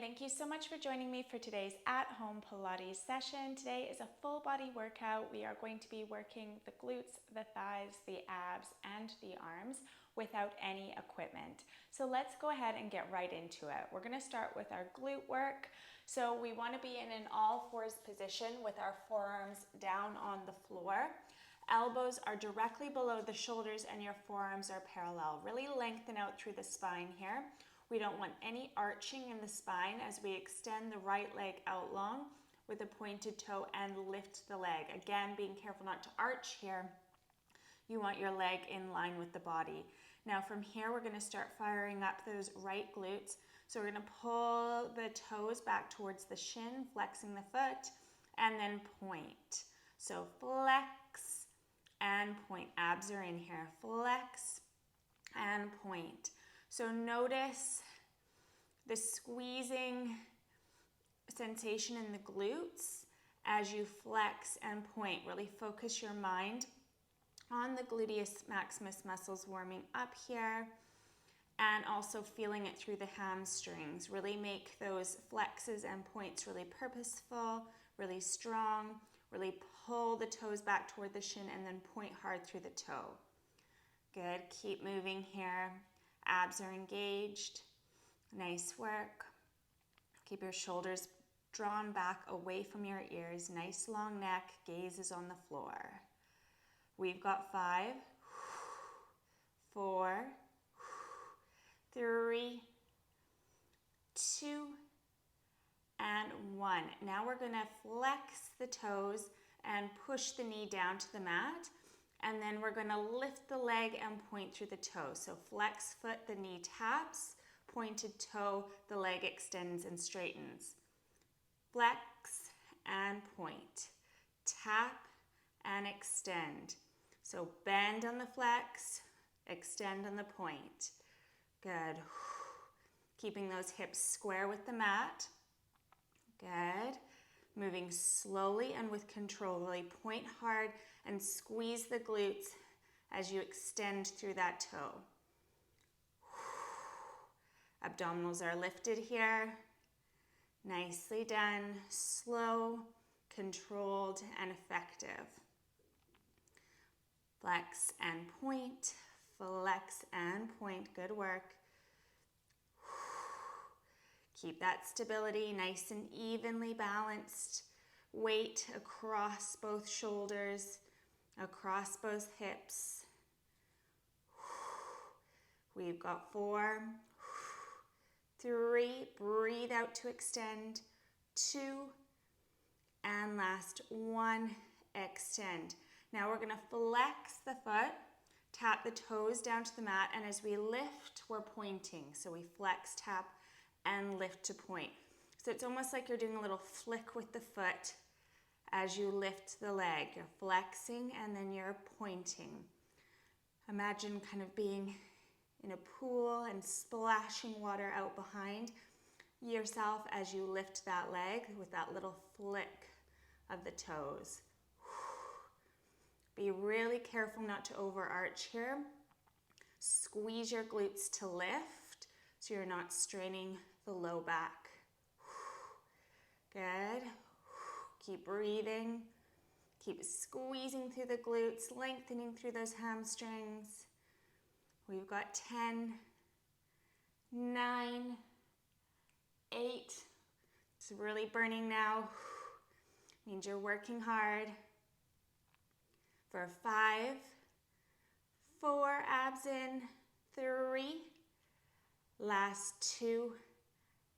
thank you so much for joining me for today's at-home Pilates session. Today is a full body workout. We are going to be working the glutes, the thighs, the abs, and the arms without any equipment. So let's go ahead and get right into it. We're going to start with our glute work. So we want to be in an all fours position with our forearms down on the floor. Elbows are directly below the shoulders and your forearms are parallel. Really lengthen out through the spine here. We don't want any arching in the spine as we extend the right leg out long with a pointed toe and lift the leg. Again, being careful not to arch here. You want your leg in line with the body. Now from here, we're going to start firing up those right glutes. So we're going to pull the toes back towards the shin, flexing the foot, and then point. So flex and point. Abs are in here. Flex and point. So notice the squeezing sensation in the glutes as you flex and point. Really focus your mind on the gluteus maximus muscles warming up here and also feeling it through the hamstrings. Really make those flexes and points really purposeful, really strong. Really pull the toes back toward the shin and then point hard through the toe. Good. Keep moving here. Abs are engaged. Nice work. Keep your shoulders drawn back away from your ears. Nice long neck. Gaze is on the floor. We've got 5, 4, 3, 2, and 1. Now we're going to flex the toes and push the knee down to the mat. And then we're going to lift the leg and point through the toe. So flex foot, the knee taps. Pointed toe, the leg extends and straightens. Flex and point. Tap and extend. So bend on the flex, extend on the point. Good. Keeping those hips square with the mat. Good. Moving slowly and with control. Really point hard and squeeze the glutes as you extend through that toe. Abdominals are lifted here. Nicely done. Slow, controlled, and effective. Flex and point. Flex and point. Good work. Keep that stability nice and evenly balanced. Weight across both shoulders, across both hips. We've got 4, 3, breathe out to extend, 2, and last 1, extend. Now we're going to flex the foot, tap the toes down to the mat, and as we lift, we're pointing. So we flex, tap, and lift to point. So it's almost like you're doing a little flick with the foot as you lift the leg. You're flexing and then you're pointing. Imagine kind of being in a pool and splashing water out behind yourself as you lift that leg with that little flick of the toes. Be really careful not to overarch here. Squeeze your glutes to lift so you're not straining the low back. Good. Keep breathing. Keep squeezing through the glutes, lengthening through those hamstrings. We've got 10, 9, 8. It's really burning now. Means you're working hard. For 5, 4, abs in, 3, last 2,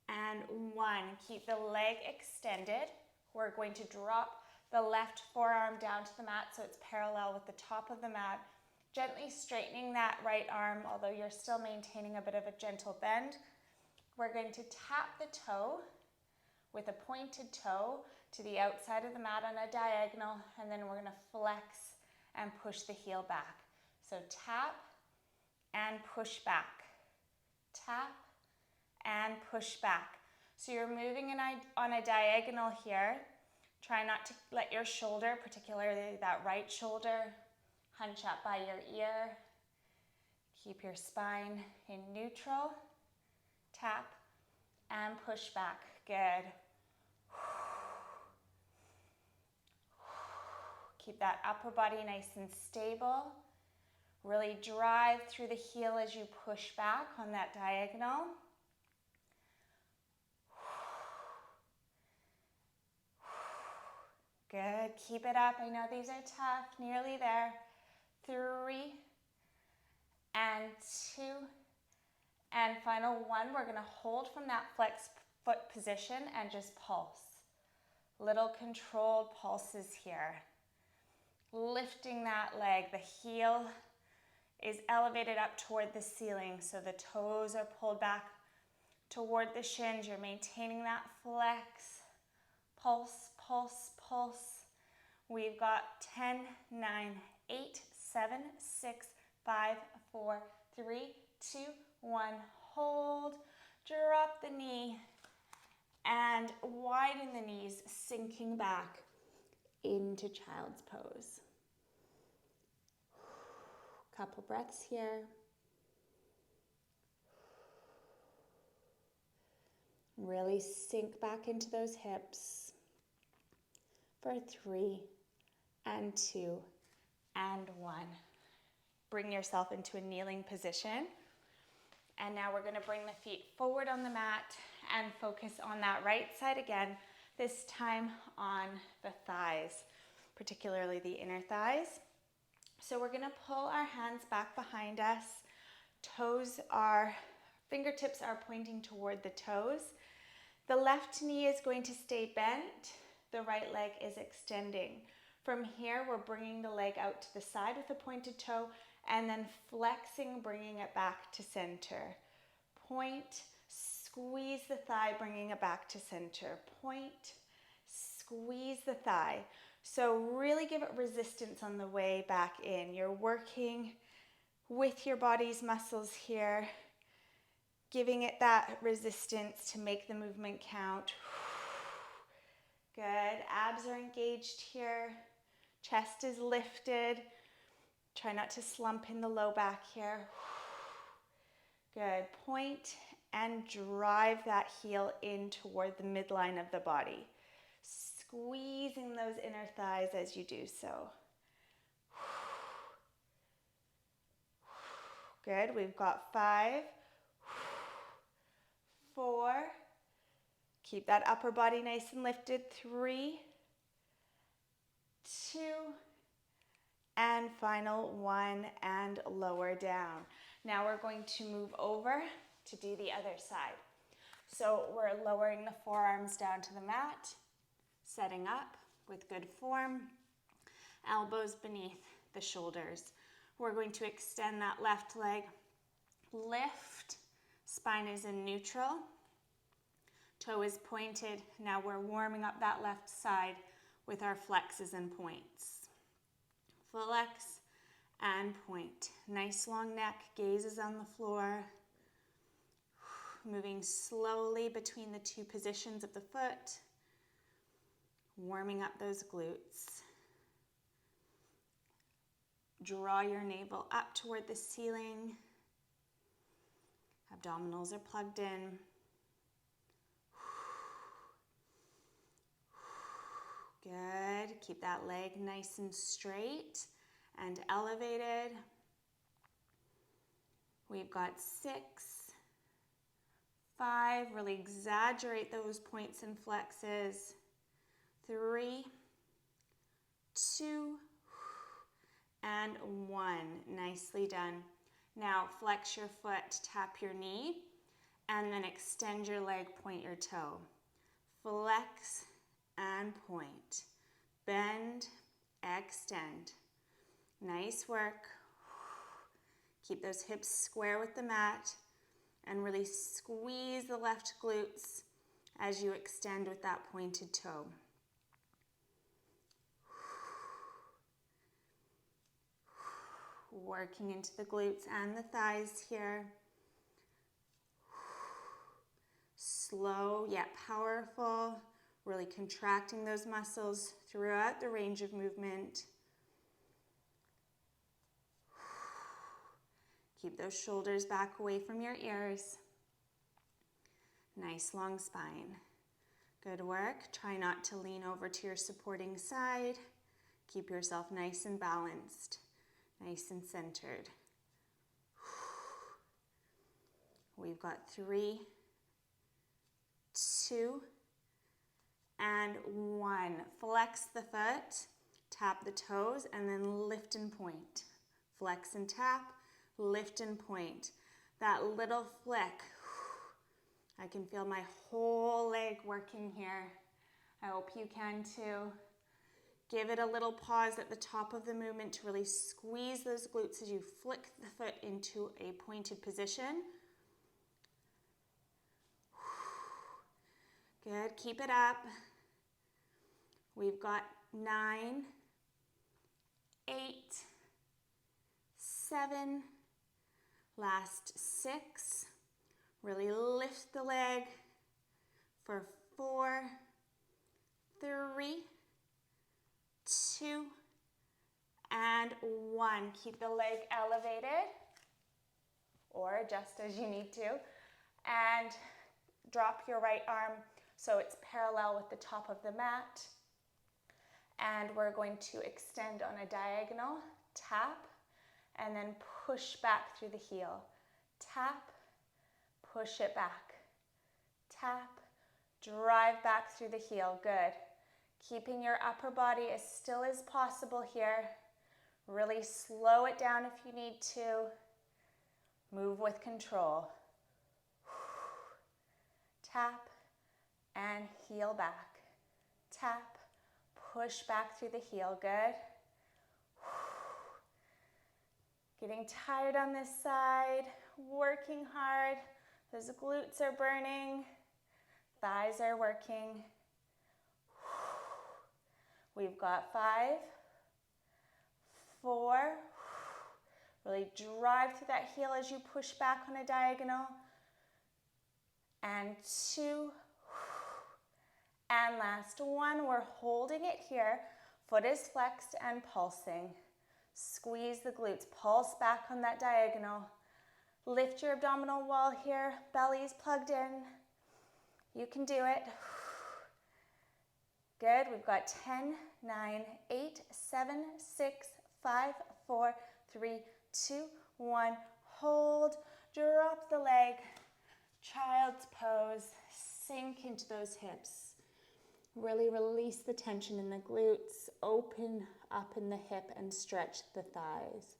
and 1. Keep the leg extended. We're going to drop the left forearm down to the mat so it's parallel with the top of the mat. Gently straightening that right arm, although you're still maintaining a bit of a gentle bend. We're going to tap the toe with a pointed toe to the outside of the mat on a diagonal, and then we're going to flex and push the heel back. So tap and push back. Tap and push back. So you're moving on a diagonal here. Try not to let your shoulder, particularly that right shoulder, hunch up by your ear. Keep your spine in neutral. Tap and push push back. Good. Keep that upper body nice and stable. Really drive through the heel as you push back on that diagonal. Good. Keep it up. I know these are tough. Nearly there. 3 and 2 and final 1. We're going to hold from that flex foot position and just pulse. Little controlled pulses here. Lifting that leg. The heel is elevated up toward the ceiling, so the toes are pulled back toward the shins. You're maintaining that flex. Pulse, pulse, pulse. We've got 10, 9, 8, 7, 6, 5, 4, 3, 2, 1. Hold. Drop the knee and widen the knees, sinking back into child's pose. Couple breaths here. Really sink back into those hips for 3 and 2 and 1. Bring yourself into a kneeling position. And now we're going to bring the feet forward on the mat and focus on that right side again, this time on the thighs, particularly the inner thighs. So we're going to pull our hands back behind us. Fingertips are pointing toward the toes. The left knee is going to stay bent. The right leg is extending. From here, we're bringing the leg out to the side with a pointed toe and then flexing, bringing it back to center. Point, squeeze the thigh, bringing it back to center. Point, squeeze the thigh. So really give it resistance on the way back in. You're working with your body's muscles here, giving it that resistance to make the movement count. Good. Abs are engaged here. Chest is lifted. Try not to slump in the low back here. Good. Point and drive that heel in toward the midline of the body. Squeezing those inner thighs as you do so. Good. We've got 5, 4. Keep that upper body nice and lifted. 3, 2, and final 1, and lower down. Now we're going to move over to do the other side. So we're lowering the forearms down to the mat, setting up with good form, elbows beneath the shoulders. We're going to extend that left leg, lift, spine is in neutral, toe is pointed. Now we're warming up that left side with our flexes and points. Flex and point. Nice long neck, gaze is on the floor. Moving slowly between the two positions of the foot. Warming up those glutes. Draw your navel up toward the ceiling. Abdominals are plugged in. Good. Keep that leg nice and straight and elevated. We've got 6, 5. Really exaggerate those points and flexes. 3, 2, and 1. Nicely done. Now flex your foot, tap your knee, and then extend your leg, point your toe. Flex and point. Bend, extend. Nice work. Keep those hips square with the mat and really squeeze the left glutes as you extend with that pointed toe. Working into the glutes and the thighs here. Slow yet powerful. Really contracting those muscles throughout the range of movement. Keep those shoulders back away from your ears. Nice long spine. Good work. Try not to lean over to your supporting side. Keep yourself nice and balanced, nice and centered. We've got 3, 2, and 1. Flex the foot, tap the toes, and then lift and point. Flex and tap, lift and point. That little flick. I can feel my whole leg working here. I hope you can too. Give it a little pause at the top of the movement to really squeeze those glutes as you flick the foot into a pointed position. Good, keep it up. We've got 9, 8, 7, last 6. Really lift the leg for 4, 3, 2, and 1. Keep the leg elevated or adjust as you need to. And drop your right arm so it's parallel with the top of the mat. And we're going to extend on a diagonal, tap, and then push back through the heel. Tap, push it back. Tap, drive back through the heel. Good. Keeping your upper body as still as possible here. Really slow it down if you need to. Move with control. Tap and heel back. Tap, push back through the heel. Good. Getting tired on this side, working hard. Those glutes are burning. Thighs are working. We've got 5, 4. Really drive through that heel as you push back on a diagonal. And 2. And last 1. We're holding it here. Foot is flexed and pulsing. Squeeze the glutes. Pulse back on that diagonal. Lift your abdominal wall here. Belly's plugged in. You can do it. Good. We've got 10, 9, 8, 7, 6, 5, 4, 3, 2, 1. Hold. Drop the leg. Child's pose. Sink into those hips. Really release the tension in the glutes. Open up in the hip and stretch the thighs.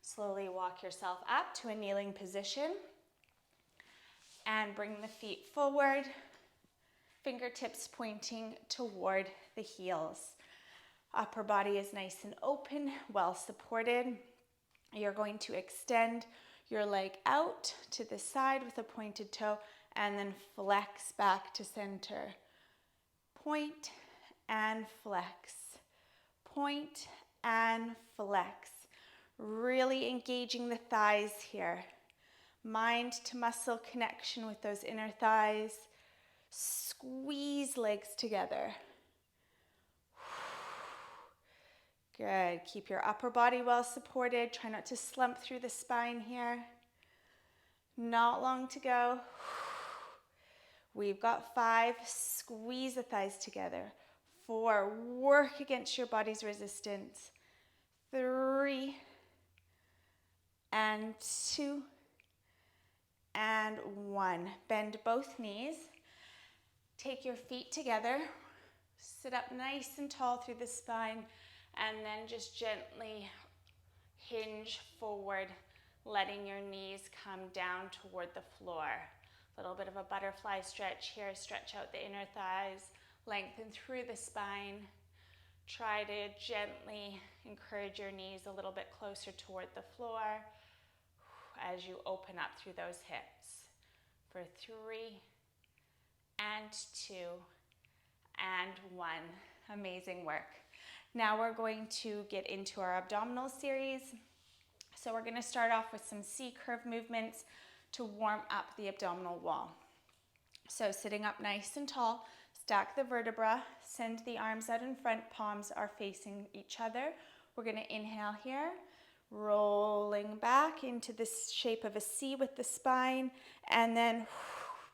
Slowly walk yourself up to a kneeling position and bring the feet forward, fingertips pointing toward the heels. Upper body is nice and open, well supported. You're going to extend your leg out to the side with a pointed toe and then flex back to center. Point and flex. Point and flex. Really engaging the thighs here. Mind to muscle connection with those inner thighs. Squeeze legs together. Good. Keep your upper body well supported. Try not to slump through the spine here. Not long to go. We've got 5. Squeeze the thighs together. 4. Work against your body's resistance. 3. And 2. And 1. Bend both knees. Take your feet together. Sit up nice and tall through the spine. And then just gently hinge forward, letting your knees come down toward the floor. A little bit of a butterfly stretch here. Stretch out the inner thighs, lengthen through the spine. Try to gently encourage your knees a little bit closer toward the floor as you open up through those hips. For 3, and 2, and 1. Amazing work. Now we're going to get into our abdominal series. So we're going to start off with some C-curve movements to warm up the abdominal wall. So sitting up nice and tall, stack the vertebra, send the arms out in front, palms are facing each other. We're going to inhale here, rolling back into this shape of a C with the spine, and then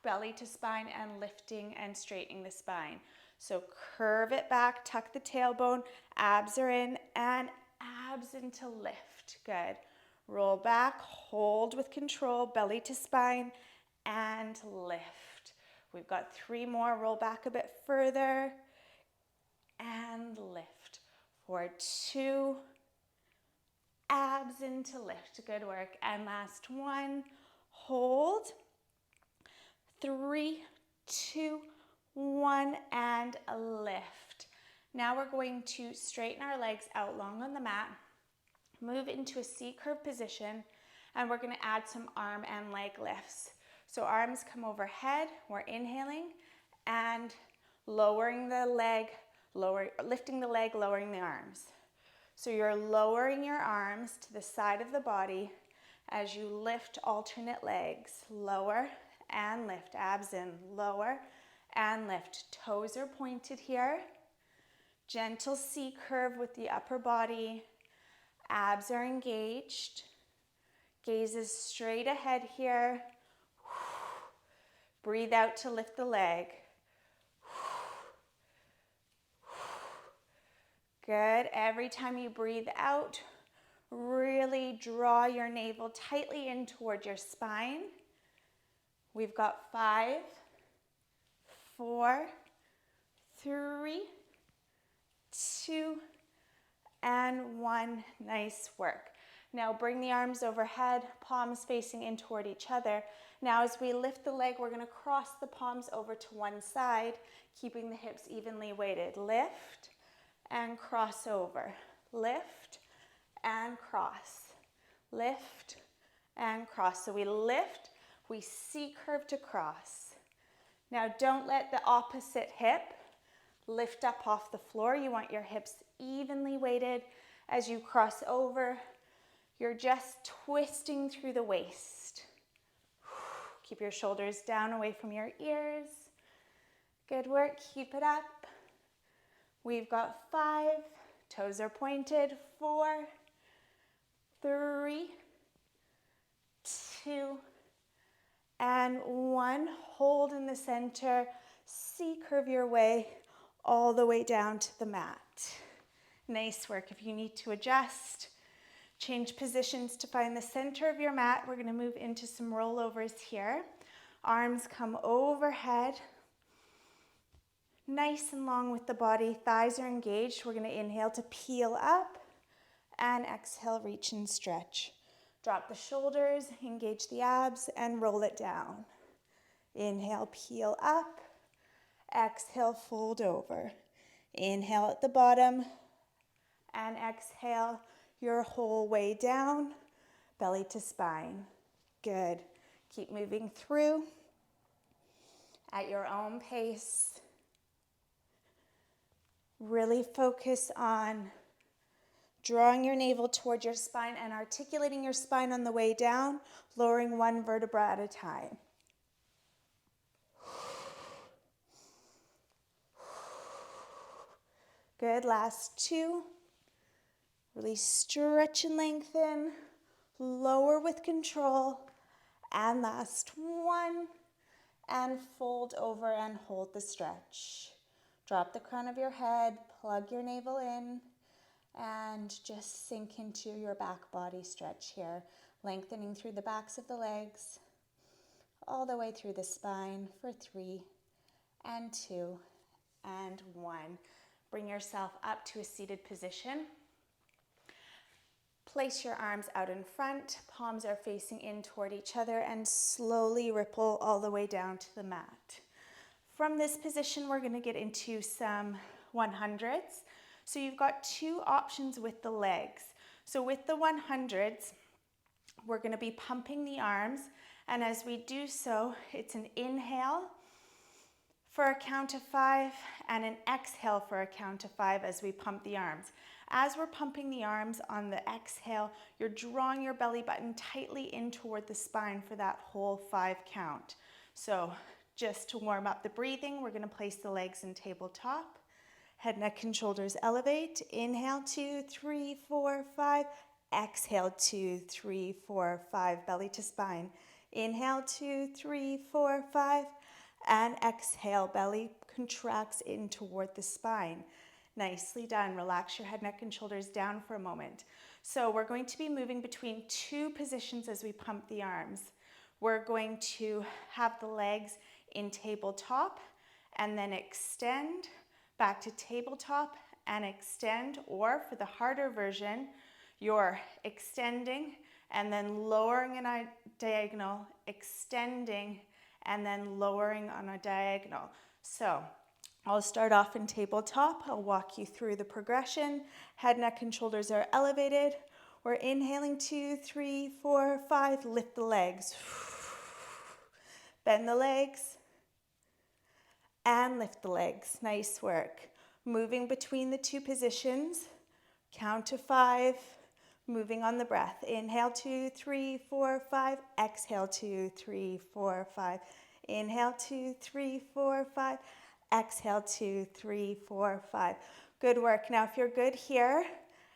belly to spine and lifting and straightening the spine. So curve it back, tuck the tailbone, abs are in, and abs into lift. Good. Roll back, hold with control, belly to spine, and lift. We've got 3 more. Roll back a bit further, and lift. For 2, abs into lift. Good work. And last 1, hold. 3, 2, 1, and lift. Now we're going to straighten our legs out long on the mat, move into a C curve position, and we're going to add some arm and leg lifts. So arms come overhead, we're inhaling, and lowering the leg, lifting the leg, lowering the arms. So you're lowering your arms to the side of the body as you lift alternate legs. Lower and lift, abs in, lower and lift. Toes are pointed here. Gentle C curve with the upper body. Abs are engaged. Gaze is straight ahead here. Breathe out to lift the leg. Good. Every time you breathe out, really draw your navel tightly in toward your spine. We've got 5, 4, 3, 2, and 1. Nice work. Now bring the arms overhead, palms facing in toward each other. Now as we lift the leg, we're going to cross the palms over to one side, keeping the hips evenly weighted. Lift and cross over. Lift and cross. Lift and cross. So we lift, we C curve to cross. Now don't let the opposite hip lift up off the floor. You want your hips evenly weighted as you cross over. You're just twisting through the waist. Keep your shoulders down away from your ears. Good work, keep it up. We've got 5, toes are pointed, 4, 3, 2, and 1. Hold in the center, C curve your way all the way down to the mat. Nice work. If you need to adjust, change positions to find the center of your mat. We're going to move into some rollovers here. Arms come overhead, nice and long with the body. Thighs are engaged. We're going to inhale to peel up and exhale, reach and stretch. Drop the shoulders, engage the abs, and roll it down. Inhale, peel up. Exhale, fold over. Inhale at the bottom and exhale your whole way down, belly to spine. Good. Keep moving through at your own pace. Really focus on drawing your navel toward your spine and articulating your spine on the way down, lowering 1 vertebra at a time. Good, last 2. Really stretch and lengthen, lower with control, and last 1, and fold over and hold the stretch. Drop the crown of your head, plug your navel in, and just sink into your back body stretch here, lengthening through the backs of the legs, all the way through the spine for 3, and 2, and 1. Bring yourself up to a seated position. Place your arms out in front, palms are facing in toward each other, and slowly ripple all the way down to the mat. From this position, we're going to get into some 100s. So you've got 2 options with the legs. So with the 100s, we're going to be pumping the arms, and as we do so, it's an inhale for a count of 5 and an exhale for a count of 5 as we pump the arms. As we're pumping the arms on the exhale, you're drawing your belly button tightly in toward the spine for that whole 5 count. So just to warm up the breathing, we're going to place the legs in tabletop Head, neck, and shoulders elevate. Inhale, 2, 3, 4, 5. Exhale, 2, 3, 4, 5. Belly to spine. Inhale, 2, 3, 4, 5. And exhale, belly contracts in toward the spine. Nicely done. Relax your head, neck, and shoulders down for a moment. So we're going to be moving between two positions as we pump the arms. We're going to have the legs in tabletop and then extend back to tabletop and extend, or for the harder version, you're extending and then lowering in a diagonal, extending and then lowering on a diagonal. So I'll start off in tabletop. I'll walk you through the progression. Head, neck, and shoulders are elevated. We're inhaling, 2, 3, 4, 5. Lift the legs. Bend the legs. And lift the legs. Nice work. Moving between the two positions. Count to 5. Moving on the breath. Inhale, 2, 3, 4, 5. Exhale, 2, 3, 4, 5. Inhale, 2, 3, 4, 5. Exhale, 2, 3, 4, 5. Good work. Now, if you're good here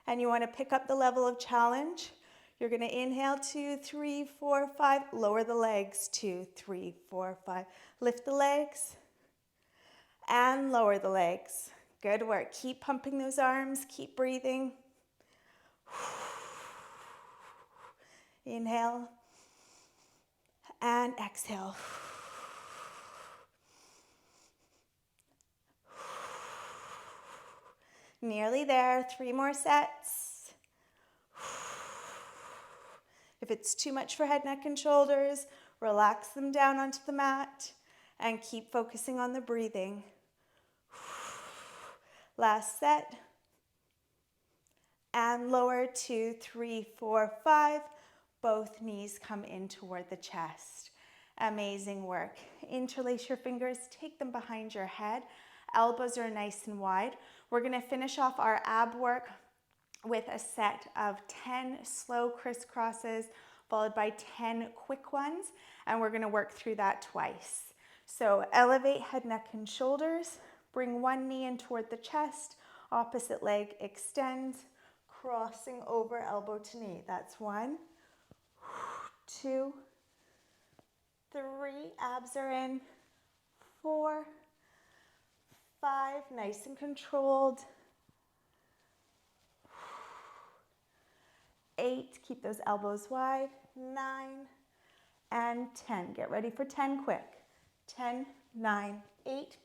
and you want to pick up the level of challenge, you're going to inhale, 2, 3, 4, 5. Lower the legs, 2, 3, 4, 5. Lift the legs and lower the legs. Good work. Keep pumping those arms. Keep breathing. Inhale and exhale. Nearly there. 3 more sets. If it's too much for head, neck, and shoulders, relax them down onto the mat and keep focusing on the breathing. Last set. And lower, 2, 3, 4, 5. Both knees come in toward the chest. Amazing work. Interlace your fingers, take them behind your head. Elbows are nice and wide. We're going to finish off our ab work with a set of 10 slow crisscrosses, followed by 10 quick ones, and we're going to work through that twice. So elevate head, neck, and shoulders. Bring one knee in toward the chest. Opposite leg extends, crossing over elbow to knee. That's 1, 2, 3. Abs are in. 4, 5. Nice and controlled. 8. Keep those elbows wide. 9 and 10. Get ready for 10 quick. 10, 9, 8.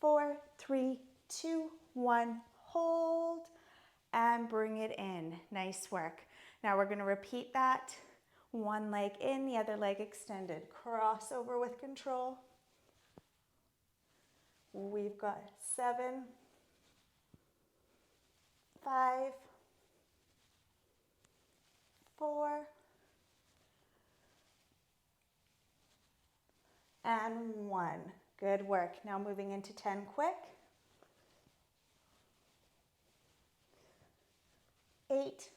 4, 3, 2, 1. Hold and bring it in. Nice work. Now we're going to repeat that. One leg in, the other leg extended. Crossover with control. We've got 7, 5, 4, and 1. Good work. Now moving into 10 quick. 8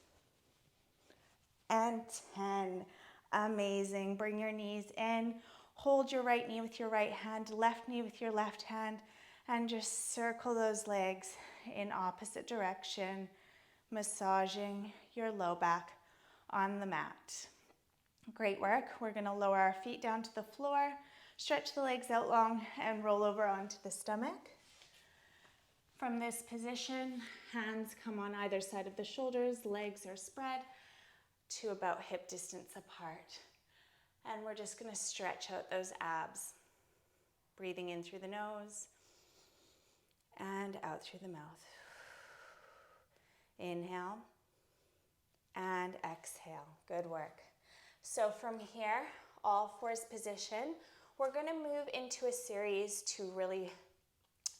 and 10. Amazing. Bring your knees in. Hold your right knee with your right hand, left knee with your left hand, and just circle those legs in opposite direction, massaging your low back on the mat. Great work. We're going to lower our feet down to the floor, stretch the legs out long, and roll over onto the stomach. From this position, hands come on either side of the shoulders, legs are spread to about hip distance apart. And we're just going to stretch out those abs. Breathing in through the nose and out through the mouth. Inhale and exhale. Good work. So from here, all fours position, we're going to move into a series to really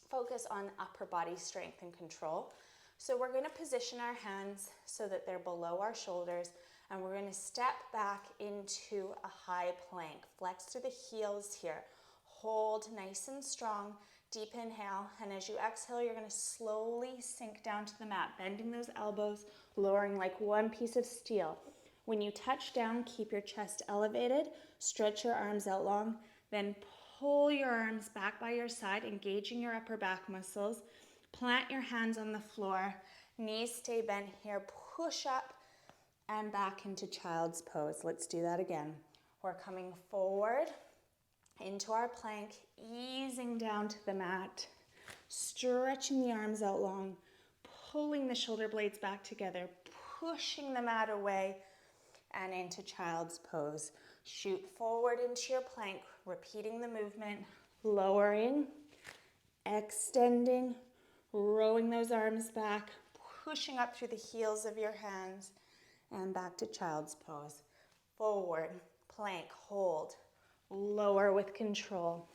focus on upper body strength and control. So we're going to position our hands so that they're below our shoulders, and we're going to step back into a high plank. Flex to the heels here. Hold nice and strong. Deep inhale, and as you exhale, you're going to slowly sink down to the mat, bending those elbows, lowering like one piece of steel. When you touch down, keep your chest elevated, stretch your arms out long, then pull your arms back by your side, engaging your upper back muscles. Plant your hands on the floor. Knees stay bent here. Push up and back into child's pose. Let's do that again. We're coming forward into our plank, easing down to the mat, stretching the arms out long, pulling the shoulder blades back together, pushing the mat away, and into child's pose. Shoot forward into your plank, repeating the movement, lowering, extending, rowing those arms back, pushing up through the heels of your hands, and back to child's pose. Forward, plank, hold, lower with control.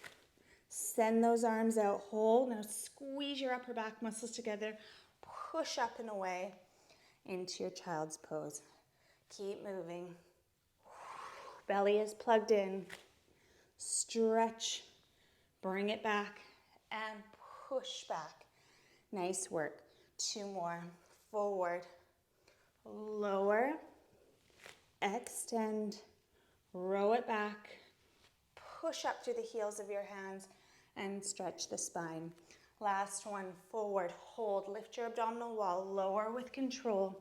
Send those arms out, hold. Now squeeze your upper back muscles together, push up and away into your child's pose. Keep moving. Belly is plugged in. Stretch, bring it back, and push back. Nice work. 2 more. Forward, lower, extend, row it back, push up through the heels of your hands, and stretch the spine. Last one. Forward, hold, lift your abdominal wall, lower with control.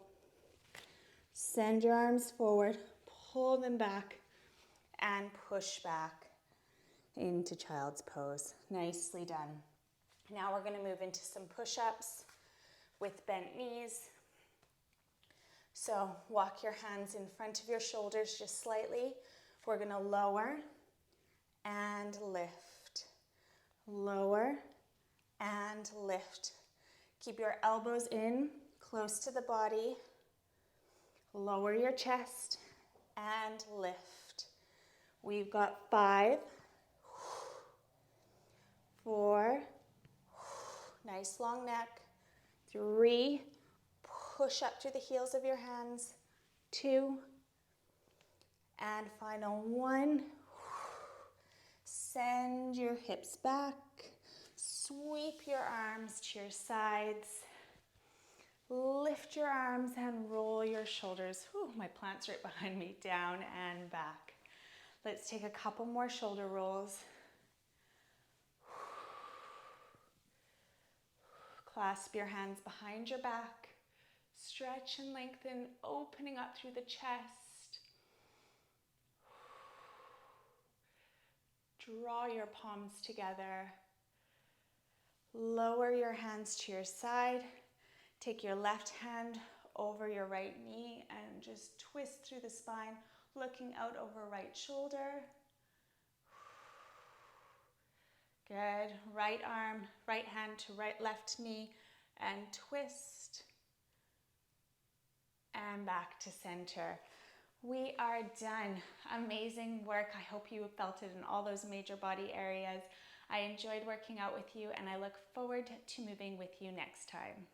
Send your arms forward, pull them back, and push back into child's pose. Nicely done. Now we're going to move into some push-ups with bent knees. So walk your hands in front of your shoulders just slightly. We're going to lower and lift. Lower and lift. Keep your elbows in, close to the body. Lower your chest and lift. We've got 5, 4, nice long neck, 3, push up through the heels of your hands, 2, and final 1. Send your hips back, sweep your arms to your sides, lift your arms and roll your shoulders. Whew, my plant's right behind me, down and back. Let's take a couple more shoulder rolls. Clasp your hands behind your back. Stretch and lengthen, opening up through the chest. Draw your palms together. Lower your hands to your side. Take your left hand over your right knee and just twist through the spine, looking out over right shoulder. Good. Right arm, right hand to left knee, and twist. And back to center. We are done. Amazing work. I hope you felt it in all those major body areas. I enjoyed working out with you, and I look forward to moving with you next time.